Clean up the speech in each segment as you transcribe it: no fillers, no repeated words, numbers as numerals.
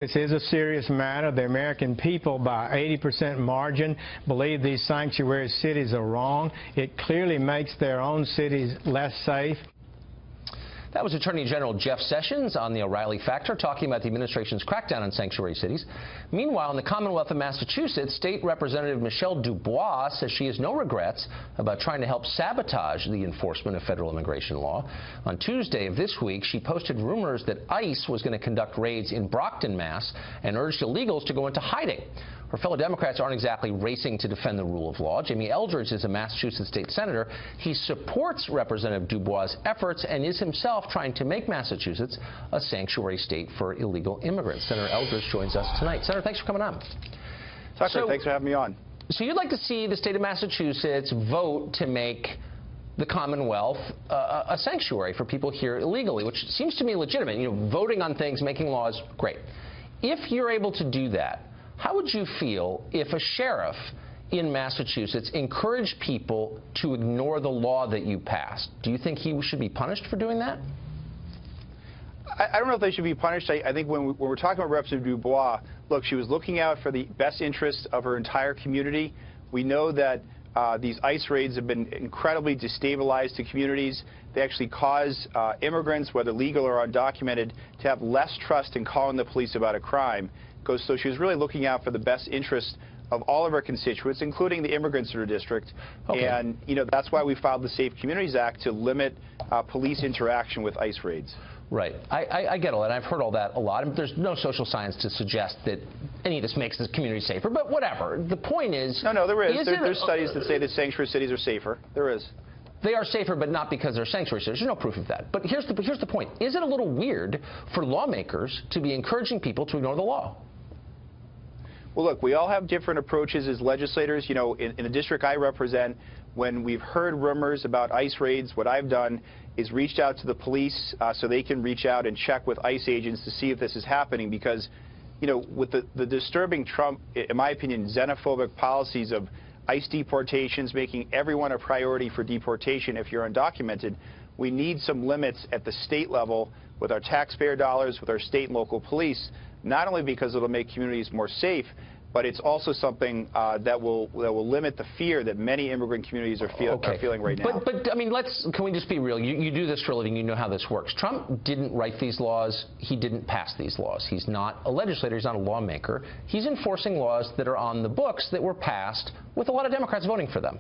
This is a serious matter. The American people, by 80% margin, believe these sanctuary cities are wrong. It clearly makes their own cities less safe. That was Attorney General Jeff Sessions on the O'Reilly Factor talking about the administration's crackdown on sanctuary cities. Meanwhile, in the Commonwealth of Massachusetts, State Representative Michelle DuBois says she has no regrets about trying to help sabotage the enforcement of federal immigration law. On Tuesday of this week, she posted rumors that ICE was going to conduct raids in Brockton, Mass., and urged illegals to go into hiding. Her fellow Democrats aren't exactly racing to defend the rule of law. Jamie Eldridge is a Massachusetts state senator. He supports Representative DuBois' efforts and is himself trying to make Massachusetts a sanctuary state for illegal immigrants. Senator Eldridge joins us tonight. Senator, thanks for coming on. Tucker, thanks for having me on. So you'd like to see the state of Massachusetts vote to make the Commonwealth a sanctuary for people here illegally, which seems to me legitimate. You know, voting on things, making laws, great. If you're able to do that, how would you feel if a sheriff in Massachusetts encouraged people to ignore the law that you passed? Do you think he should be punished for doing that? I don't know if they should be punished. I think when we're talking about Representative DuBois, look, she was looking out for the best interests of her entire community. We know that these ICE raids have been incredibly destabilized to communities. They actually cause immigrants, whether legal or undocumented, to have less trust in calling the police about a crime. So she was really looking out for the best interest of all of our constituents, including the immigrants in her district. Okay. And, you know, that's why we filed the Safe Communities Act to limit police interaction with ICE raids. Right. I get all that. I've heard all that a lot. There's no social science to suggest that any of this makes the community safer, but whatever. The point is... No, there is. There's studies that say that sanctuary cities are safer. There is. They are safer, but not because they're sanctuary cities. There's no proof of that. But here's the point. Is it a little weird for lawmakers to be encouraging people to ignore the law? Well, look, we all have different approaches as legislators. You know, in the district I represent, when we've heard rumors about ICE raids, what I've done is reached out to the police so they can reach out and check with ICE agents to see if this is happening. Because, you know, with the disturbing Trump, in my opinion, xenophobic policies of ICE deportations, making everyone a priority for deportation if you're undocumented, we need some limits at the state level with our taxpayer dollars, with our state and local police, not only because it'll make communities more safe, but it's also something that will limit the fear that many immigrant communities are feeling right now. But I mean, can we just be real? You do this for a living. You know how this works. Trump didn't write these laws. He didn't pass these laws. He's not a legislator. He's not a lawmaker. He's enforcing laws that are on the books that were passed with a lot of Democrats voting for them.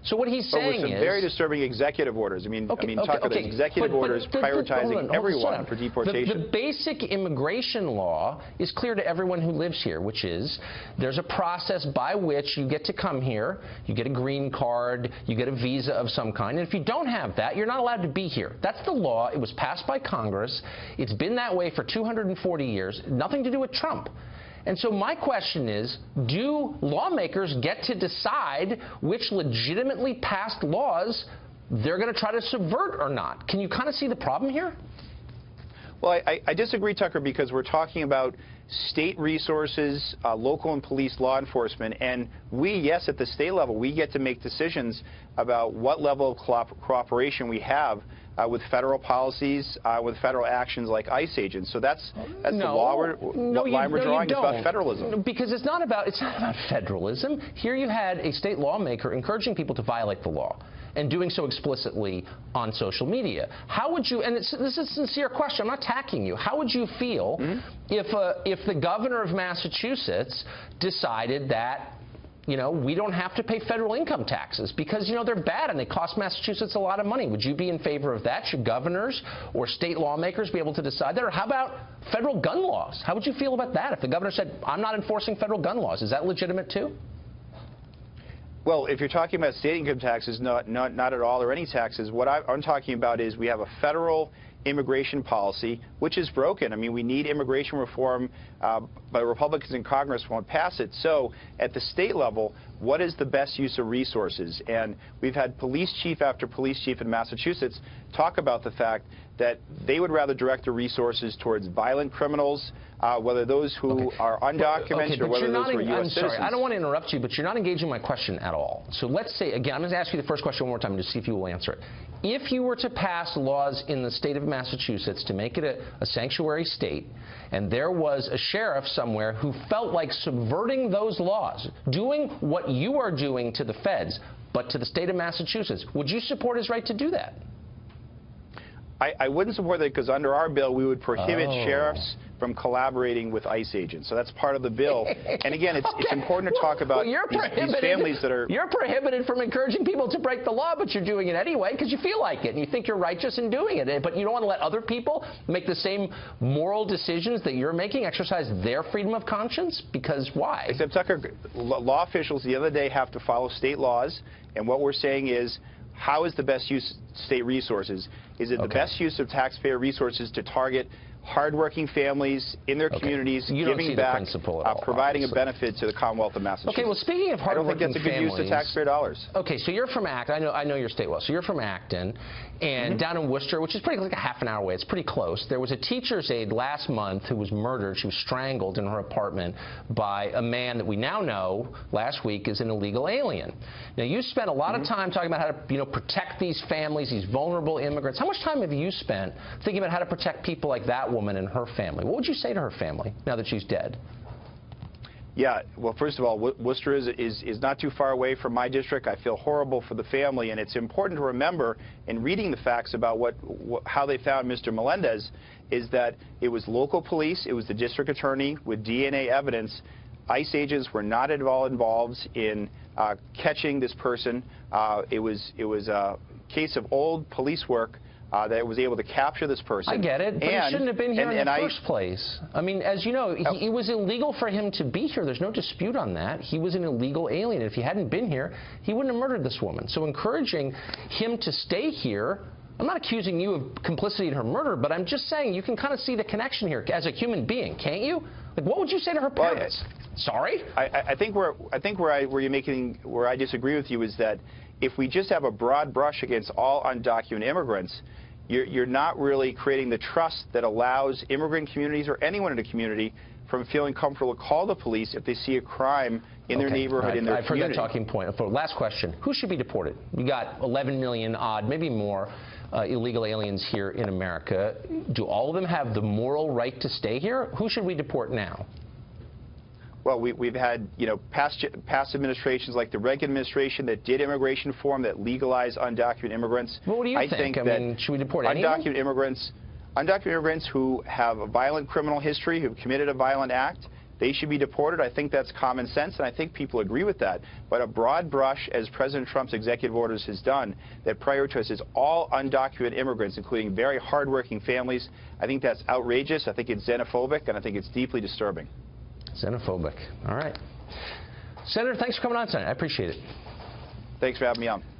So what he's saying is... with some very disturbing executive orders. Tucker, the executive orders prioritizing everyone for deportation. The basic immigration law is clear to everyone who lives here, which is there's a process by which you get to come here, you get a green card, you get a visa of some kind, and if you don't have that, you're not allowed to be here. That's the law. It was passed by Congress. It's been that way for 240 years. Nothing to do with Trump. And so my question is, do lawmakers get to decide which legitimately passed laws they're going to try to subvert or not? Can you kind of see the problem here? Well, I disagree, Tucker, because we're talking about state resources, local and police law enforcement, and we, yes, at the state level, we get to make decisions about what level of cooperation we have with federal policies, with federal actions like ICE agents. So that's the law we're drawing. It's about federalism. Because it's not about federalism. Here you had a state lawmaker encouraging people to violate the law and doing so explicitly on social media. How would you, and this is a sincere question, I'm not attacking you, how would you feel if the governor of Massachusetts decided that, you know, we don't have to pay federal income taxes because, you know, they're bad and they cost Massachusetts a lot of money? Would you be in favor of that? Should governors or state lawmakers be able to decide that? Or how about federal gun laws? How would you feel about that if the governor said, I'm not enforcing federal gun laws? Is that legitimate too? Well, if you're talking about state income taxes, not at all, or any taxes, what I'm talking about is we have a federal immigration policy, which is broken. I mean, we need immigration reform, but Republicans in Congress won't pass it. So at the state level, what is the best use of resources? And we've had police chief after police chief in Massachusetts talk about the fact that they would rather direct the resources towards violent criminals, whether those who are undocumented or whether those who are U.S. citizens. Sorry, I don't want to interrupt you, but you're not engaging my question at all. So let's say, again, I'm going to ask you the first question one more time and just see if you will answer it. if you were to pass laws in the state of Massachusetts to make it a sanctuary state, and there was a sheriff somewhere who felt like subverting those laws, doing what you are doing to the feds, but to the state of Massachusetts, would you support his right to do that? I wouldn't support that because under our bill we would prohibit sheriffs from collaborating with ICE agents. So that's part of the bill. And again, it's important to talk about these families that are... You're prohibited from encouraging people to break the law, but you're doing it anyway because you feel like it and you think you're righteous in doing it. But you don't want to let other people make the same moral decisions that you're making, exercise their freedom of conscience? Because why? Except, Tucker, law officials the other day have to follow state laws, and what we're saying is, how is the best use of state resources? Is it the best use of taxpayer resources to target hardworking families in their communities, giving back, providing a benefit to the Commonwealth of Massachusetts? Okay, well, speaking of hardworking families, I don't think that's a good use of taxpayer dollars. Okay, so you're from Acton. I know your state well. So you're from Acton, and down in Worcester, which is pretty like a half an hour away. It's pretty close. There was a teacher's aide last month who was murdered. She was strangled in her apartment by a man that we now know last week is an illegal alien. Now, you spent a lot of time talking about how to protect these families, these vulnerable immigrants. How much time have you spent thinking about how to protect people like that woman and her family? What would you say to her family now that she's dead? Yeah, well, first of all, Worcester is not too far away from my district. I feel horrible for the family, and it's important to remember in reading the facts about how they found Mr. Melendez is that it was local police, it was the district attorney with DNA evidence. ICE agents were not at all involved in catching this person. It was a case of old police work that was able to capture this person. I get it, but he shouldn't have been here in the first place. I mean, as you know, it was illegal for him to be here. There's no dispute on that. He was an illegal alien. If he hadn't been here, he wouldn't have murdered this woman. So encouraging him to stay here, I'm not accusing you of complicity in her murder, but I'm just saying you can kind of see the connection here as a human being, can't you? Like, what would you say to her parents? Sorry? I think where I disagree with you is that if we just have a broad brush against all undocumented immigrants, you're not really creating the trust that allows immigrant communities or anyone in a community from feeling comfortable to call the police if they see a crime in their neighborhood, in their community. I've heard that talking point. For last question, who should be deported? We got 11 million odd, maybe more, illegal aliens here in America. Do all of them have the moral right to stay here? Who should we deport now? Well, we've had, past administrations like the Reagan administration that did immigration reform that legalized undocumented immigrants. Well, what do you think? I mean, should we deport anyone? Undocumented immigrants who have a violent criminal history, who've committed a violent act, they should be deported. I think that's common sense, and I think people agree with that. But a broad brush, as President Trump's executive orders has done, that prioritizes all undocumented immigrants, including very hardworking families, I think that's outrageous. I think it's xenophobic, and I think it's deeply disturbing. Xenophobic. All right. Senator, thanks for coming on tonight. I appreciate it. Thanks for having me on.